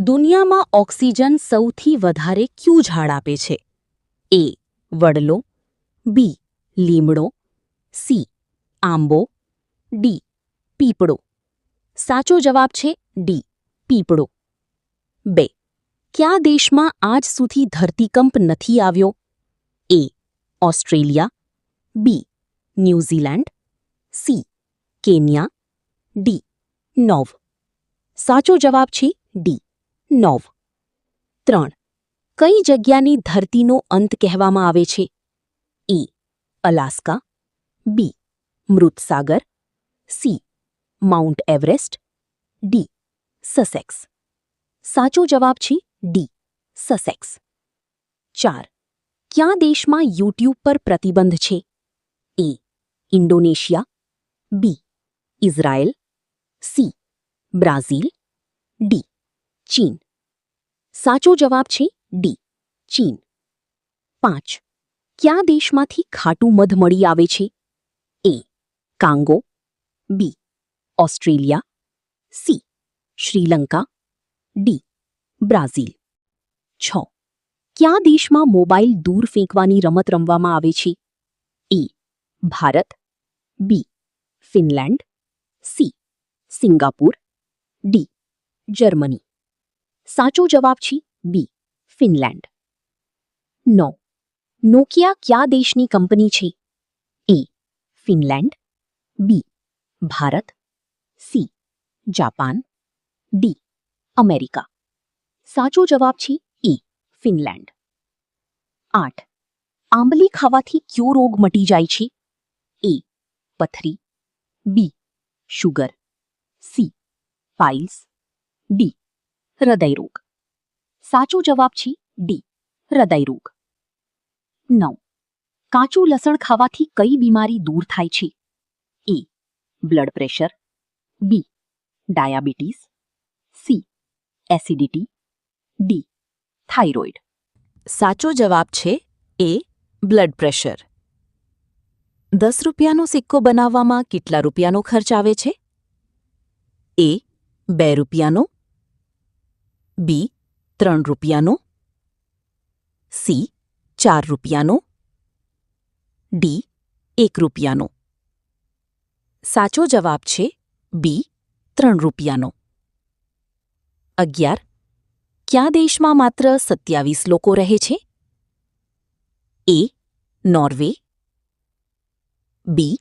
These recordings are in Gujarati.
દુનિયામાં ઓક્સિજન સૌથી વધારે ક્યું ઝાડ આપે છે? એ. વડલો, બી. લીમડો, સી. આંબો, ડી. પીપળો. સાચો જવાબ છે ડી. પીપળો. 2. કયા દેશમાં આજ સુધી ધરતીકંપ નથી આવ્યો? A. Australia, B. New Zealand, C. Kenya, D. Norway. સાચો જવાબ છે ડી. નોર્વ. 3. કઈ જગ્યાની ધરતીનો અંત કહેવામાં આવે છે? એ. Alaska, B. મૃતસાગર, C. Mount Everest, D. Sussex. સાચો જવાબ છે ડી. સસેક્સ. 4. કયા દેશમાં યુટ્યુબ પર પ્રતિબંધ છે? A. Indonesia, B. Israel, C. Brazil, D. ચીન. સાચો જવાબ છે ડી. ચીન. 5. કયા દેશમાંથી ખાટું મધ મળી આવે છે? A. Congo, B. Australia, C. Sri Lanka, D. Brazil. 6. કયા દેશમાં મોબાઈલ દૂર ફેંકવાની રમત રમવામાં આવે છે? A. Bharat, B. Finland, C. Singapore, D. Germany. સાચો જવાબ છે બી. ફિનલેન્ડ. 9. નોકિયા કયા દેશની કંપની છે? A. Finland, B. Bharat, C. Japan, D. America. સાચો જવાબ છે એ. ફિનલેન્ડ. 8. આંબલી ખાવાથી કયો રોગ મટી જાય છે? એ. પથરી, B. Sugar, C. Piles, D. હૃદયરોગ. સાચો જવાબ છે ડી. હૃદયરોગ. 9. કાચું લસણ ખાવાથી કઈ બીમારી દૂર થાય છે? A. Blood pressure, B. Diabetes, C. Acidity, D. Thyroid. સાચો જવાબ છે એ. Blood pressure. 10 રૂપિયાનો સિક્કો બનાવવામાં કેટલા રૂપિયાનો ખર્ચ આવે છે? એ. 2 રૂપિયાનો, બી. 3 રૂપિયાનો, સી. 4 રૂપિયાનો, ડી. 1 રૂપિયાનો. સાચો જવાબ છે બી. 3 રૂપિયાનો. 11. કયા દેશમાં માત્ર 27 લોકો રહે છે? A. Norway, B.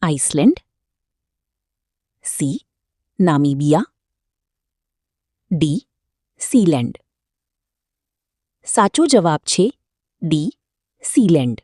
Iceland, C. Namibia, D. Sealand. સાચો જવાબ છે ડી. સીલેન્ડ.